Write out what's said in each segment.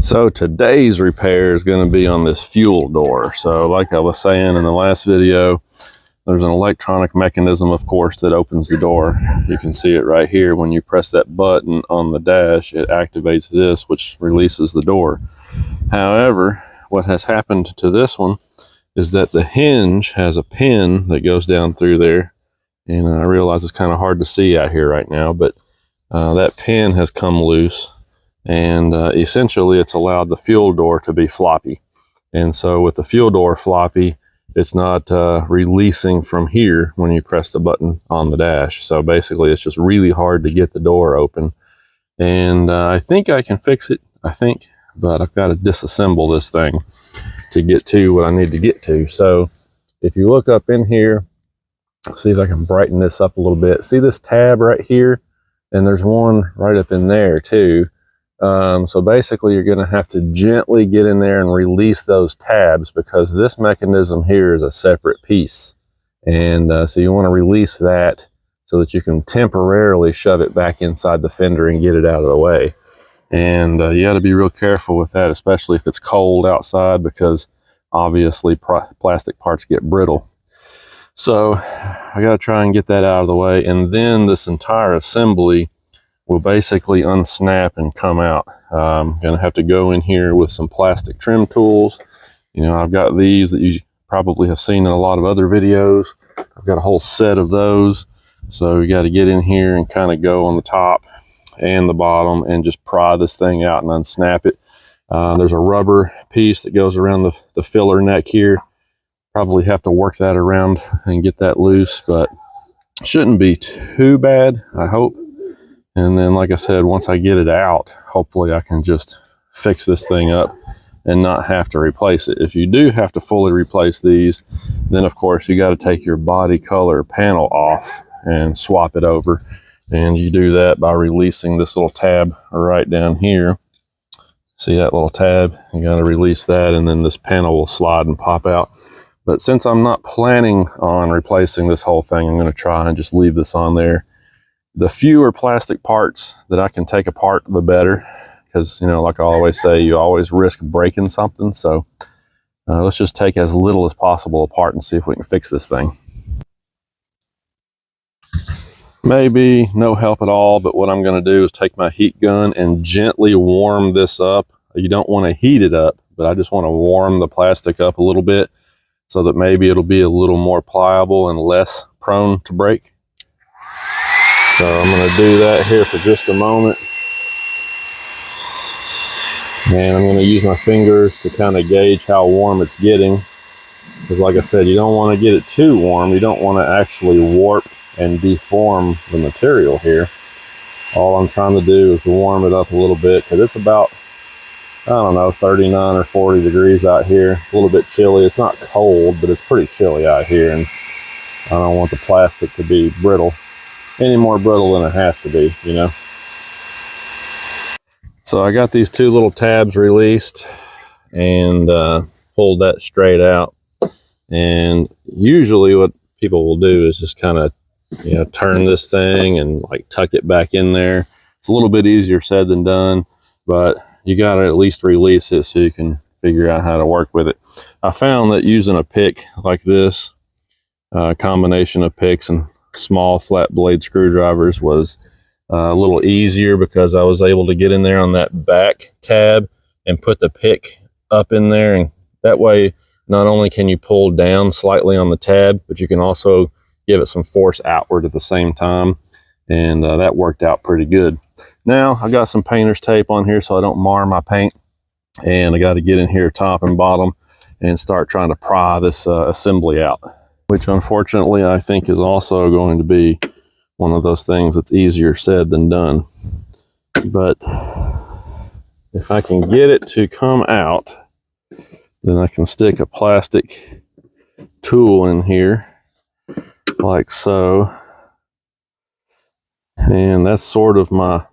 So today's repair is going to be on this fuel door. So like I was saying in the last video, there's an electronic mechanism, of course, that opens the door. You can see it right here. When you press that button on the dash, it activates this, which releases the door. However, what has happened to this one is that the hinge has a pin that goes down through there. And I realize it's kind of hard to see out here right now, but that pin has come loose. And essentially it's allowed the fuel door to be floppy. And so with the fuel door floppy, it's not releasing from here when you press the button on the dash. So basically it's just really hard to get the door open. And I think I can fix it, but I've got to disassemble this thing to get to what I need to get to. So if you look up in here, see if I can brighten this up a little bit. See this tab right here? And there's one right up in there too. So basically you're going to have to gently get in there and release those tabs, because this mechanism here is a separate piece. And so you want to release that so that you can temporarily shove it back inside the fender and get it out of the way. And you got to be real careful with that, especially if it's cold outside, because obviously plastic parts get brittle. So I got to try and get that out of the way. And then this entire assembly will basically unsnap and come out. I'm gonna have to go in here with some plastic trim tools. You know, I've got these that you probably have seen in a lot of other videos. I've got a whole set of those. So you got to get in here and kind of go on the top and the bottom and just pry this thing out and unsnap it. There's a rubber piece that goes around the filler neck here. Probably have to work that around and get that loose, but shouldn't be too bad, I hope. And then, like I said, once I get it out, hopefully I can just fix this thing up and not have to replace it. If you do have to fully replace these, then of course you got to take your body color panel off and swap it over. And you do that by releasing this little tab right down here. See that little tab? You got to release that, and then this panel will slide and pop out. But since I'm not planning on replacing this whole thing, I'm going to try and just leave this on there. The fewer plastic parts that I can take apart, the better, because, you know, like I always say, you always risk breaking something. So let's just take as little as possible apart and see if we can fix this thing. Maybe no help at all, but what I'm going to do is take my heat gun and gently warm this up. You don't want to heat it up, but I just want to warm the plastic up a little bit so that maybe it'll be a little more pliable and less prone to break. So I'm going to do that here for just a moment. And I'm going to use my fingers to kind of gauge how warm it's getting. Because like I said, you don't want to get it too warm. You don't want to actually warp and deform the material here. All I'm trying to do is warm it up a little bit, because it's about, I don't know, 39 or 40 degrees out here. A little bit chilly. It's not cold, but it's pretty chilly out here. And I don't want the plastic to be brittle. Any more brittle than it has to be, you know. So I got these two little tabs released and pulled that straight out. And usually what people will do is just kind of, you know, turn this thing and like tuck it back in there. It's a little bit easier said than done, but you got to at least release it so you can figure out how to work with it. I found that using a pick like this, a combination of picks and small flat blade screwdrivers, was a little easier, because I was able to get in there on that back tab and put the pick up in there, and that way not only can you pull down slightly on the tab, but you can also give it some force outward at the same time, and that worked out pretty good. Now I got some painter's tape on here so I don't mar my paint, and I got to get in here top and bottom and start trying to pry this assembly out, which unfortunately I think is also going to be one of those things that's easier said than done. But if I can get it to come out, then I can stick a plastic tool in here like so. And that's sort of my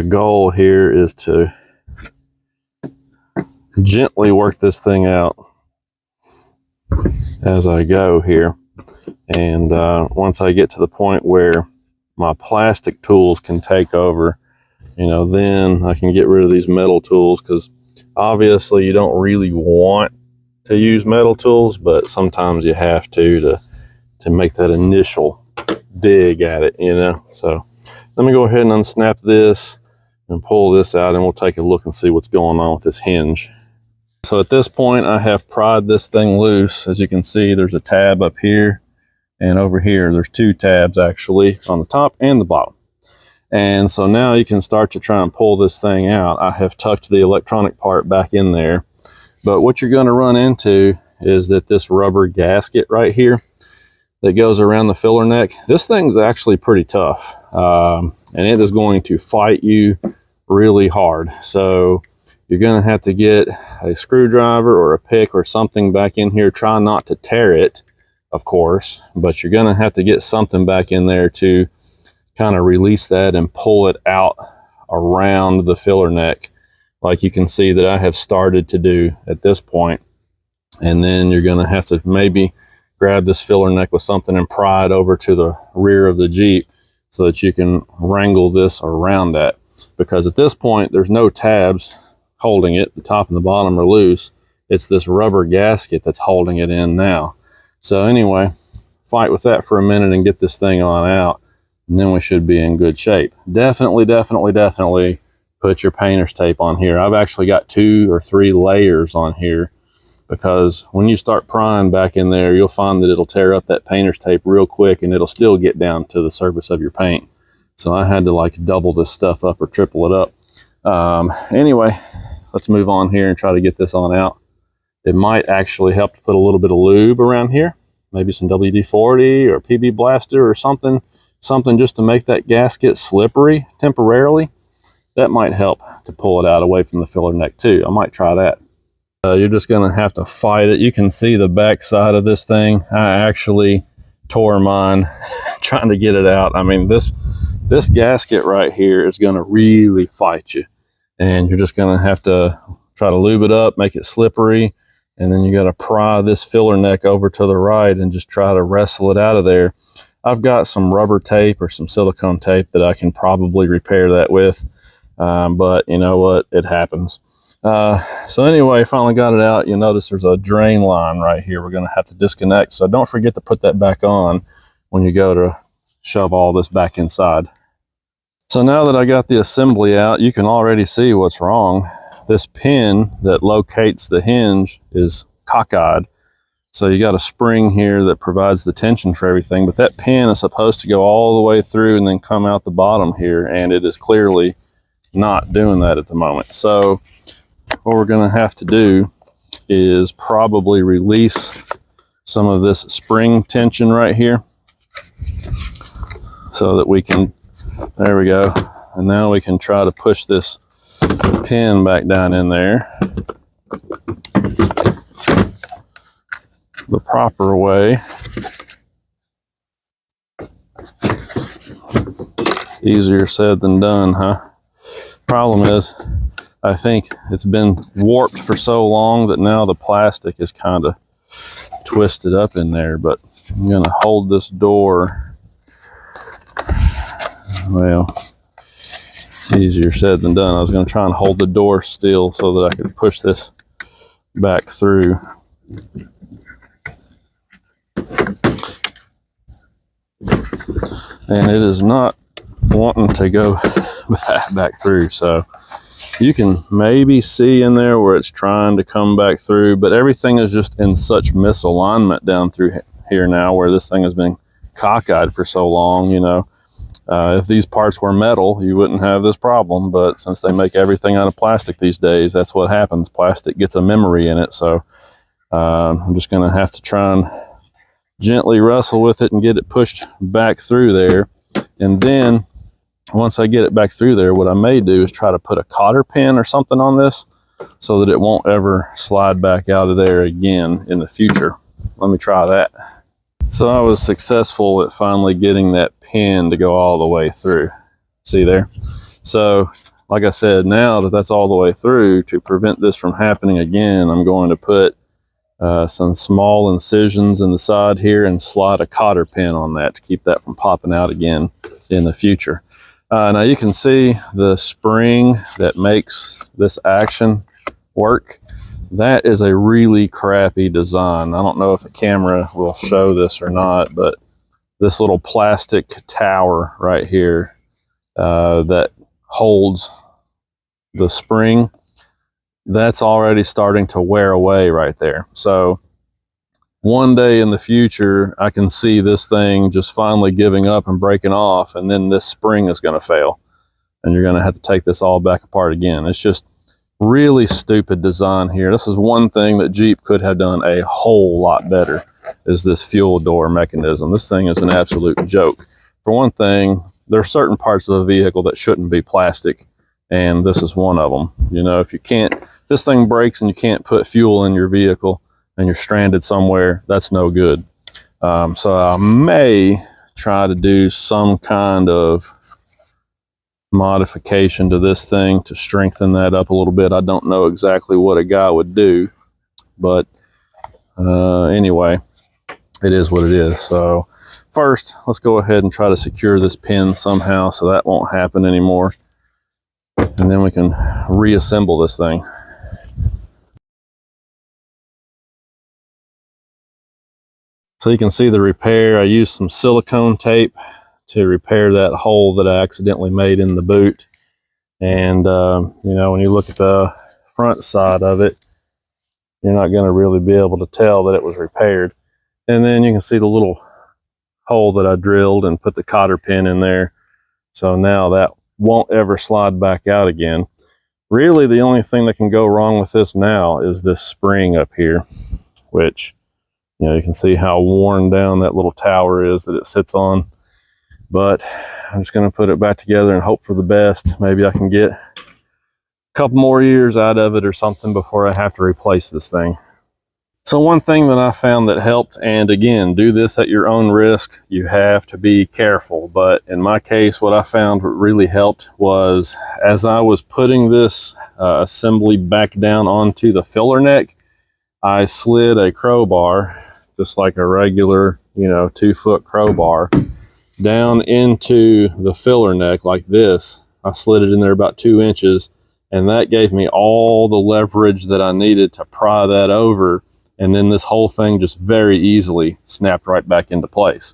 goal here, is to gently work this thing out as I go here. And once I get to the point where my plastic tools can take over you know, then I can get rid of these metal tools, because obviously you don't really want to use metal tools, but sometimes you have to make that initial dig at it, you know. So let me go ahead and unsnap this and pull this out, and we'll take a look and see what's going on with this hinge. So at this point, I have pried this thing loose. As you can see, there's a tab up here, and over here there's two tabs actually, on the top and the bottom. And so now you can start to try and pull this thing out. I have tucked the electronic part back in there, but what you're going to run into is that this rubber gasket right here that goes around the filler neck, this thing's actually pretty tough, and it is going to fight you really hard. So you're going to have to get a screwdriver or a pick or something back in here. Try not to tear it, of course, but you're going to have to get something back in there to kind of release that and pull it out around the filler neck, like you can see that I have started to do at this point. And then you're going to have to maybe grab this filler neck with something and pry it over to the rear of the Jeep so that you can wrangle this around that. Because at this point, there's no tabs holding it. The top and the bottom are loose. It's this rubber gasket that's holding it in now. So anyway, fight with that for a minute and get this thing on out, and then we should be in good shape. Definitely put your painter's tape on here. I've actually got 2 or 3 layers on here, because when you start prying back in there, you'll find that it'll tear up that painter's tape real quick, and it'll still get down to the surface of your paint. So I had to like double this stuff up or triple it up. Anyway, let's move on here and try to get this on out. It might actually help to put a little bit of lube around here, maybe some WD-40 or PB Blaster or something just to make that gasket slippery temporarily. That might help to pull it out away from the filler neck too. I might try that. You're just going to have to fight it. You can see the back side of this thing. I actually tore mine trying to get it out. I mean, this gasket right here is going to really fight you, and you're just going to have to try to lube it up, make it slippery, and then you got to pry this filler neck over to the right and just try to wrestle it out of there. I've got some rubber tape or some silicone tape that I can probably repair that with, but you know what, it happens. So anyway, finally got it out. You'll notice there's a drain line right here we're going to have to disconnect, so don't forget to put that back on when you go to shove all this back inside. So now that I got the assembly out, you can already see what's wrong. This pin that locates the hinge is cockeyed, so you got a spring here that provides the tension for everything, but that pin is supposed to go all the way through and then come out the bottom here, and it is clearly not doing that at the moment. So what we're going to have to do is probably release some of this spring tension right here so that we can, there we go, and now we can try to push this pin back down in there the proper way. Easier said than done, huh? Problem is, I think it's been warped for so long that now the plastic is kind of twisted up in there, but I'm going to hold this door, well, easier said than done. I was going to try and hold the door still so that I could push this back through. And it is not wanting to go back through, so you can maybe see in there where it's trying to come back through, but everything is just in such misalignment down through here now, where this thing has been cockeyed for so long. You know, if these parts were metal, you wouldn't have this problem, but since they make everything out of plastic these days, that's what happens. Plastic gets a memory in it, so I'm just going to have to try and gently wrestle with it and get it pushed back through there. And then once I get it back through there, what I may do is try to put a cotter pin or something on this so that it won't ever slide back out of there again in the future. Let me try that. So I was successful at finally getting that pin to go all the way through. See there? So like I said, now that that's all the way through, to prevent this from happening again, I'm going to put some small incisions in the side here and slide a cotter pin on that to keep that from popping out again in the future. Now you can see the spring that makes this action work. That is a really crappy design. I don't know if the camera will show this or not, but this little plastic tower right here that holds the spring, that's already starting to wear away right there. So one day in the future, I can see this thing just finally giving up and breaking off, and then this spring is going to fail, and you're going to have to take this all back apart again. It's just really stupid design here. This is one thing that Jeep could have done a whole lot better, is this fuel door mechanism. This thing is an absolute joke. For one thing, there are certain parts of a vehicle that shouldn't be plastic, and this is one of them. You know, if this thing breaks and you can't put fuel in your vehicle and you're stranded somewhere, that's no good. So I may try to do some kind of modification to this thing to strengthen that up a little bit. I don't know exactly what a guy would do, but anyway, it is what it is. So first, let's go ahead and try to secure this pin somehow so that won't happen anymore, and then we can reassemble this thing. So you can see the repair. I used some silicone tape to repair that hole that I accidentally made in the boot. And you know, when you look at the front side of it, you're not going to really be able to tell that it was repaired. And then you can see the little hole that I drilled and put the cotter pin in there. So now that won't ever slide back out again. Really, the only thing that can go wrong with this now is this spring up here, which, you know, you can see how worn down that little tower is that it sits on. But I'm just going to put it back together and hope for the best. Maybe I can get a couple more years out of it or something before I have to replace this thing. So one thing that I found that helped, and again, do this at your own risk, you have to be careful. But in my case, what I found really helped was, as I was putting this assembly back down onto the filler neck, I slid a crowbar, just like a regular, you know, 2-foot crowbar, down into the filler neck like this. I slid it in there about 2 inches, and that gave me all the leverage that I needed to pry that over, and then this whole thing just very easily snapped right back into place.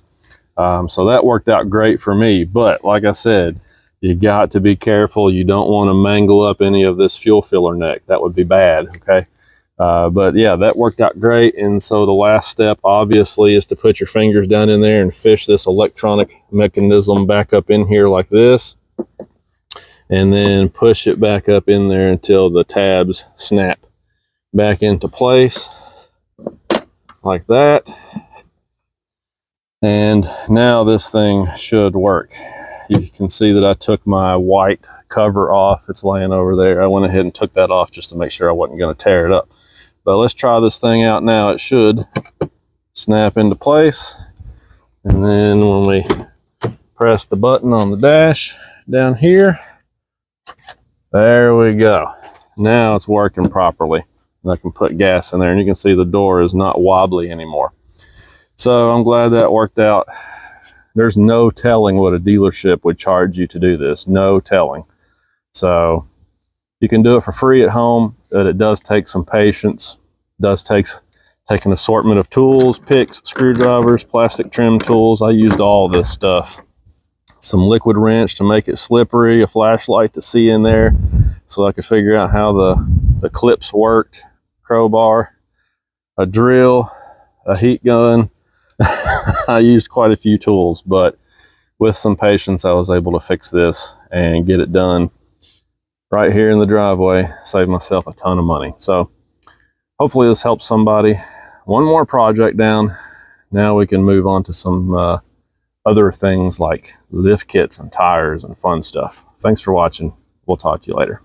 So that worked out great for me. But like I said, you got to be careful. You don't want to mangle up any of this fuel filler neck. That would be bad, okay? But yeah, that worked out great. And so the last step obviously is to put your fingers down in there and fish this electronic mechanism back up in here like this, and then push it back up in there until the tabs snap back into place like that. And now this thing should work. You can see that I took my white cover off. It's laying over there. I went ahead and took that off just to make sure I wasn't going to tear it up. But let's try this thing out now. It should snap into place. And then when we press the button on the dash down here, there we go. Now it's working properly. And I can put gas in there, and you can see the door is not wobbly anymore. So I'm glad that worked out. There's no telling what a dealership would charge you to do this. No telling. So you can do it for free at home, but it does take some patience. It does take an assortment of tools, picks, screwdrivers, plastic trim tools. I used all this stuff. Some liquid wrench to make it slippery, a flashlight to see in there so I could figure out how the clips worked, crowbar, a drill, a heat gun. I used quite a few tools, but with some patience, I was able to fix this and get it done right here in the driveway, save myself a ton of money. So hopefully this helps somebody. One more project down. Now we can move on to some other things like lift kits and tires and fun stuff. Thanks for watching. We'll talk to you later.